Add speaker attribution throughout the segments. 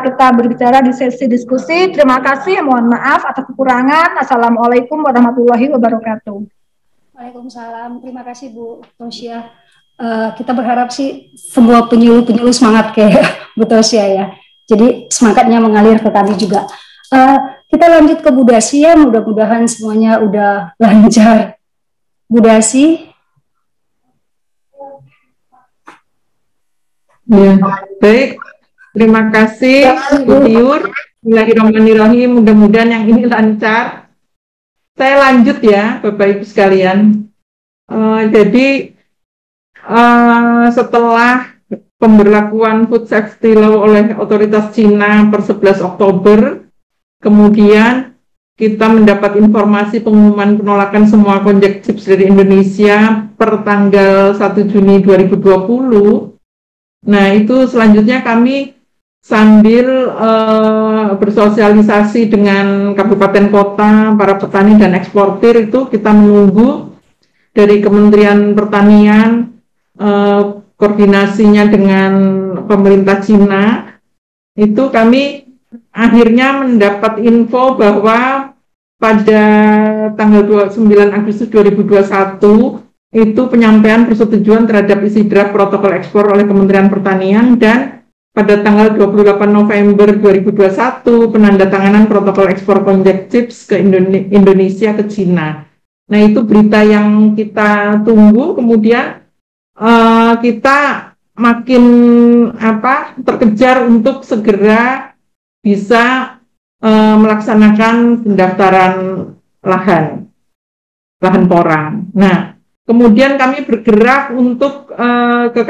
Speaker 1: kita berbicara di sesi diskusi. Terima kasih, mohon maaf atas kekurangan. Assalamualaikum warahmatullahi wabarakatuh.
Speaker 2: Waalaikumsalam, terima kasih Bu Tosya. Kita berharap sih semua penyuluh semangat kayak Bu Tosya ya. Jadi semangatnya mengalir ke kami juga. Kita lanjut ke Bu Dasi ya, mudah-mudahan semuanya udah lancar. Bu Dasi.
Speaker 3: Ya, baik. Terima kasih Bu Tiur. Bismillahirrahmanirrahim. Mudah-mudahan yang ini lancar. Saya lanjut ya, Bapak Ibu sekalian. Jadi setelah pemberlakuan Food Safety Law oleh otoritas Cina per 11 Oktober, kemudian kita mendapat informasi pengumuman penolakan semua konjek chips dari Indonesia per tanggal 1 Juni 2020. Nah, itu selanjutnya kami sambil bersosialisasi dengan kabupaten kota, para petani dan eksportir, itu kita menunggu dari Kementerian Pertanian koordinasinya dengan pemerintah Cina. Itu kami akhirnya mendapat info bahwa pada tanggal 29 Agustus 2021 itu penyampaian persetujuan terhadap isi draft protokol ekspor oleh Kementerian Pertanian, dan pada tanggal 28 November 2021 penandatanganan protokol ekspor konjek chips ke Indonesia ke Cina. Nah, itu berita yang kita tunggu. Kemudian kita makin terkejar untuk segera bisa melaksanakan pendaftaran lahan porang. Nah, kemudian kami bergerak untuk ke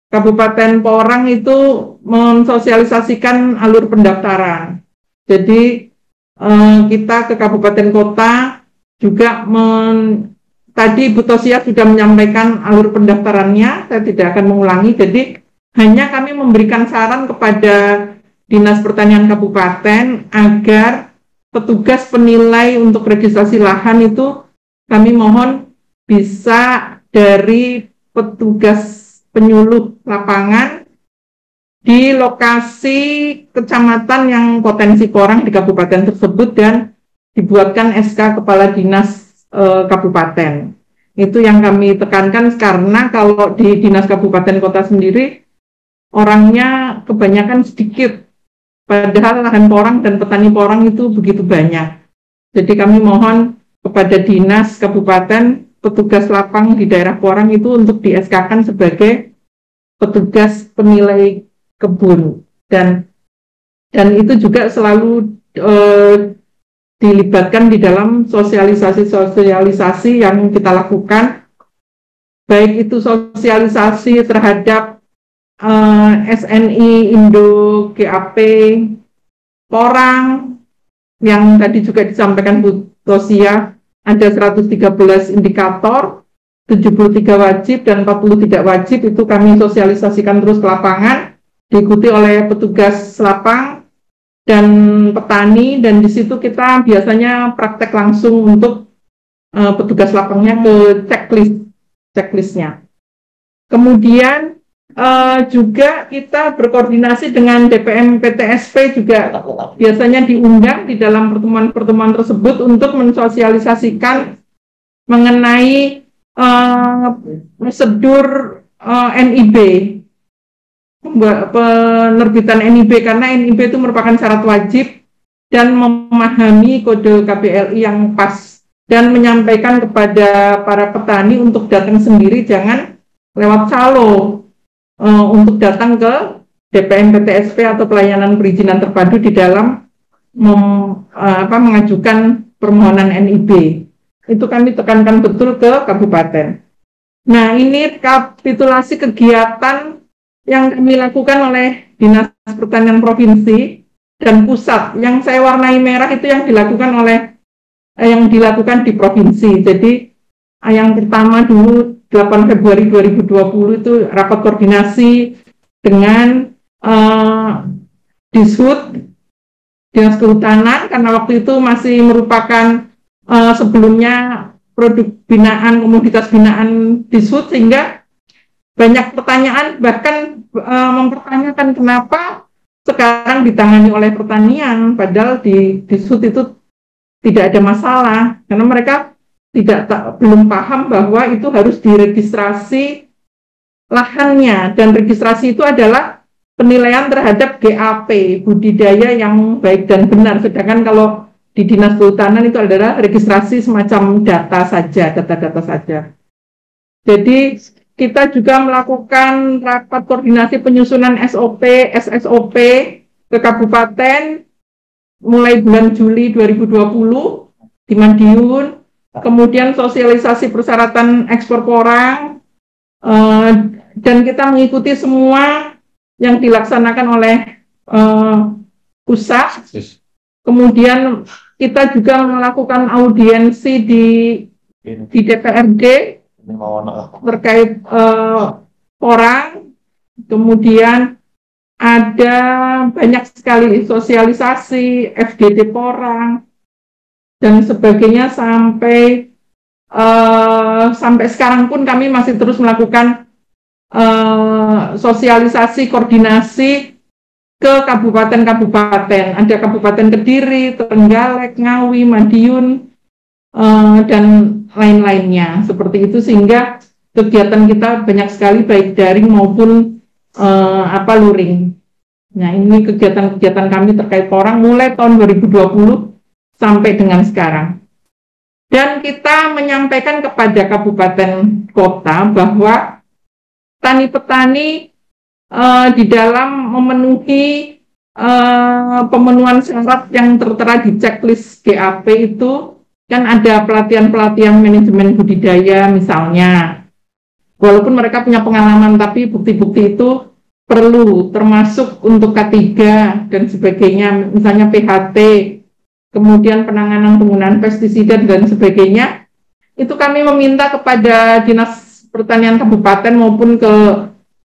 Speaker 3: Kabupaten Porang itu mensosialisasikan alur pendaftaran. Jadi kita ke kabupaten kota juga tadi Bu Tosya sudah menyampaikan alur pendaftarannya, saya tidak akan mengulangi. Jadi hanya kami memberikan saran kepada Dinas Pertanian Kabupaten agar petugas penilai untuk registrasi lahan itu kami mohon bisa dari petugas penyuluh lapangan di lokasi kecamatan yang potensi porang di kabupaten tersebut, dan dibuatkan SK Kepala Dinas Kabupaten. Itu yang kami tekankan, karena kalau di Dinas Kabupaten Kota sendiri orangnya kebanyakan sedikit, padahal lahan porang dan petani porang itu begitu banyak. Jadi kami mohon kepada Dinas Kabupaten, petugas lapang di daerah porang itu untuk di-SK-kan sebagai petugas penilai kebun, dan itu juga selalu dilibatkan di dalam sosialisasi yang kita lakukan, baik itu sosialisasi terhadap SNI Indo GAP Porang yang tadi juga disampaikan Bu Tosya. Ada 113 indikator, 73 wajib dan 40 tidak wajib, itu kami sosialisasikan terus ke lapangan, diikuti oleh petugas lapang dan petani, dan di situ kita biasanya praktek langsung untuk petugas lapangnya ke checklistnya. Kemudian juga kita berkoordinasi dengan DPM PTSP, juga biasanya diundang di dalam pertemuan-pertemuan tersebut untuk mensosialisasikan mengenai prosedur NIB, penerbitan NIB, karena NIB itu merupakan syarat wajib, dan memahami kode KBLI yang pas, dan menyampaikan kepada para petani untuk datang sendiri, jangan lewat calo, untuk datang ke DPM PTSP atau pelayanan perizinan terpadu di dalam mengajukan permohonan NIB. Itu kami tekankan betul ke kabupaten. Nah, ini rekapitulasi kegiatan yang kami lakukan oleh Dinas Pertanian Provinsi dan Pusat. Yang saya warnai merah itu yang dilakukan di provinsi. Jadi yang pertama dulu 8 Februari 2020 itu rapat koordinasi dengan Dishub, Dinas Kehutanan, karena waktu itu masih merupakan sebelumnya produk binaan, komoditas binaan Dishub, sehingga banyak pertanyaan, bahkan mempertanyakan kenapa sekarang ditangani oleh pertanian, padahal di SUT itu tidak ada masalah, karena mereka belum paham bahwa itu harus diregistrasi lahannya, dan registrasi itu adalah penilaian terhadap GAP, budidaya yang baik dan benar. Sedangkan kalau di Dinas Kehutanan itu adalah registrasi semacam data saja, data-data saja. Jadi kita juga melakukan rapat koordinasi penyusunan SOP, SSOP ke kabupaten mulai bulan Juli 2020 di Madiun, kemudian sosialisasi persyaratan ekspor porang, dan kita mengikuti semua yang dilaksanakan oleh pusat. Kemudian kita juga melakukan audiensi di DPRD terkait porang. Kemudian ada banyak sekali sosialisasi FGD porang dan sebagainya, sampai sekarang pun kami masih terus melakukan sosialisasi koordinasi ke kabupaten-kabupaten. Ada Kabupaten Kediri, Trenggalek, Ngawi, Madiun, dan lain-lainnya seperti itu, sehingga kegiatan kita banyak sekali baik daring maupun luring. Nah, ini kegiatan-kegiatan kami terkait porang mulai tahun 2020 sampai dengan sekarang. Dan kita menyampaikan kepada kabupaten kota bahwa petani-petani di dalam memenuhi pemenuhan syarat yang tertera di checklist GAP itu kan ada pelatihan-pelatihan manajemen budidaya misalnya. Walaupun mereka punya pengalaman, tapi bukti-bukti itu perlu, termasuk untuk K3 dan sebagainya, misalnya PHT, kemudian penanganan penggunaan pestisida dan sebagainya. Itu kami meminta kepada Dinas Pertanian Kabupaten maupun ke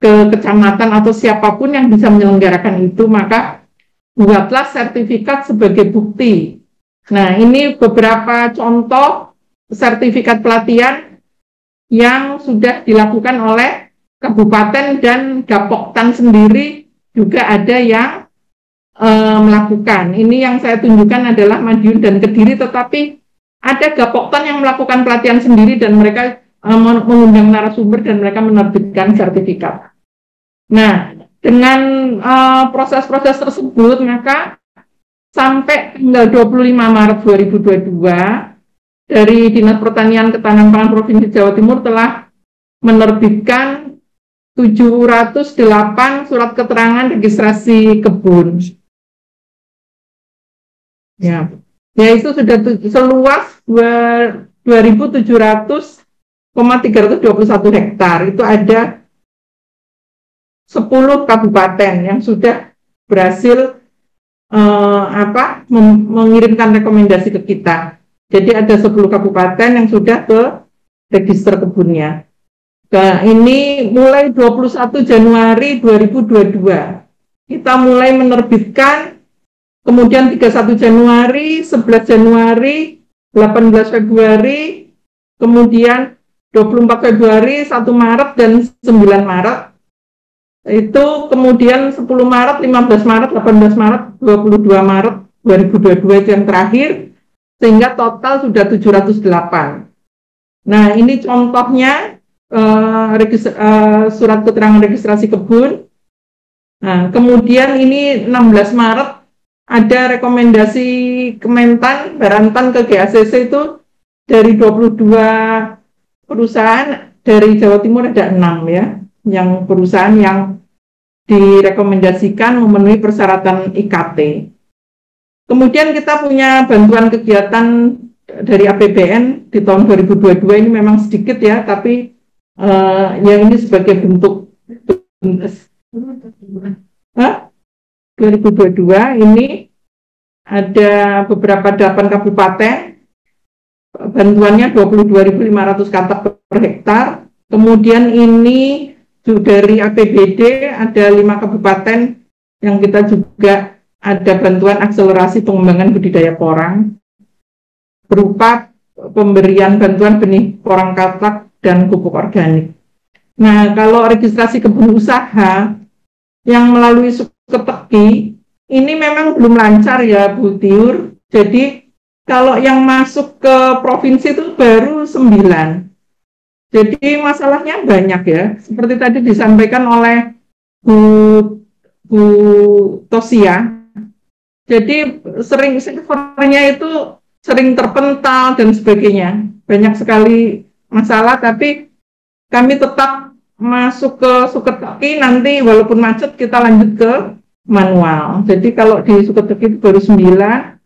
Speaker 3: kecamatan atau siapapun yang bisa menyelenggarakan itu, maka buatlah sertifikat sebagai bukti. Nah, ini beberapa contoh sertifikat pelatihan yang sudah dilakukan oleh kabupaten, dan Gapoktan sendiri juga ada yang melakukan. Ini yang saya tunjukkan adalah Madiun dan Kediri, tetapi ada Gapoktan yang melakukan pelatihan sendiri dan mereka mengundang narasumber dan mereka menerbitkan sertifikat. Nah, dengan proses-proses tersebut, maka sampai tanggal 25 Maret 2022 dari Dinas Pertanian Ketahanan Pangan Provinsi Jawa Timur telah menerbitkan 708 surat keterangan registrasi kebun. Ya, itu sudah seluas 2.700,321 hektar. Itu ada 10 kabupaten yang sudah berhasil mengirimkan rekomendasi ke kita. Jadi ada 10 kabupaten yang sudah ke register kebunnya. Nah, ini mulai 21 Januari 2022 kita mulai menerbitkan, kemudian 31 Januari, 11 Januari, 18 Februari, kemudian 24 Februari, 1 Maret, dan 9 Maret. Itu kemudian 10 Maret, 15 Maret, 18 Maret, 22 Maret 2022 itu yang terakhir, sehingga total sudah 708. Nah, ini contohnya surat keterangan registrasi kebun. Nah, kemudian ini 16 Maret ada rekomendasi Kementan, Barantan ke GACC itu dari 22 perusahaan, dari Jawa Timur ada 6 ya, yang perusahaan yang direkomendasikan memenuhi persyaratan IKT. Kemudian kita punya bantuan kegiatan dari APBN di tahun 2022 ini memang sedikit ya, tapi yang ini sebagai bentuk 2022 ini ada beberapa 8 kabupaten, bantuannya 22.500 kantap per hektar. Kemudian ini dari APBD ada 5 kabupaten yang kita juga ada bantuan akselerasi pengembangan budidaya porang berupa pemberian bantuan benih porang katak dan pupuk organik. Nah, kalau registrasi kebun usaha yang melalui Suketeki ini memang belum lancar ya Bu Tiur. Jadi kalau yang masuk ke provinsi itu baru 9. Jadi masalahnya banyak ya. Seperti tadi disampaikan oleh Bu Bu Tosia. Jadi sering servernya itu sering terpental dan sebagainya. Banyak sekali masalah, tapi kami tetap masuk ke Suketeki, nanti walaupun macet kita lanjut ke manual. Jadi kalau di Suketeki itu baru 9,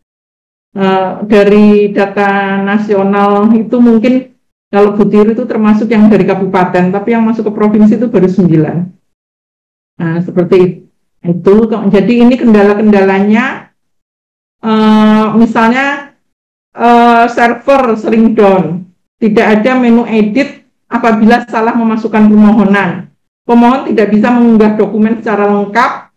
Speaker 3: dari data nasional itu mungkin kalau Butir itu termasuk yang dari kabupaten, tapi yang masuk ke provinsi itu baru 9. Nah, seperti itu. Jadi ini kendala-kendalanya, misalnya server sering down, tidak ada menu edit apabila salah memasukkan permohonan. Pemohon tidak bisa mengunggah dokumen secara lengkap,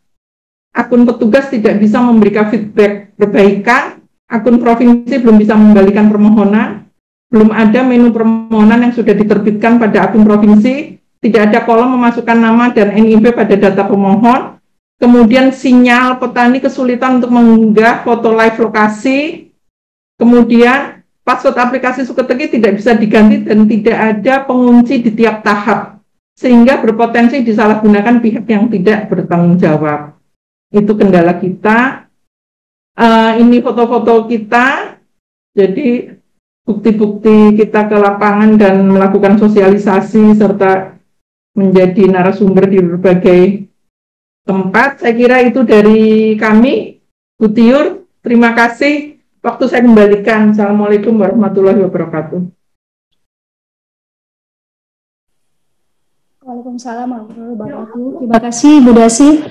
Speaker 3: akun petugas tidak bisa memberikan feedback perbaikan, akun provinsi belum bisa mengembalikan permohonan, belum ada menu permohonan yang sudah diterbitkan pada akun provinsi, tidak ada kolom memasukkan nama dan NIP pada data pemohon, kemudian sinyal petani kesulitan untuk mengunggah foto live lokasi, kemudian password aplikasi Suketeki tidak bisa diganti dan tidak ada pengunci di tiap tahap, sehingga berpotensi disalahgunakan pihak yang tidak bertanggung jawab. Itu kendala kita. Ini foto-foto kita, jadi bukti-bukti kita ke lapangan dan melakukan sosialisasi serta menjadi narasumber di berbagai tempat. Saya kira itu dari kami, Bu Tiur. Terima kasih. Waktu saya kembalikan. Assalamualaikum warahmatullahi wabarakatuh.
Speaker 2: Waalaikumsalam warahmatullahi wabarakatuh. Terima kasih Bu Dasi.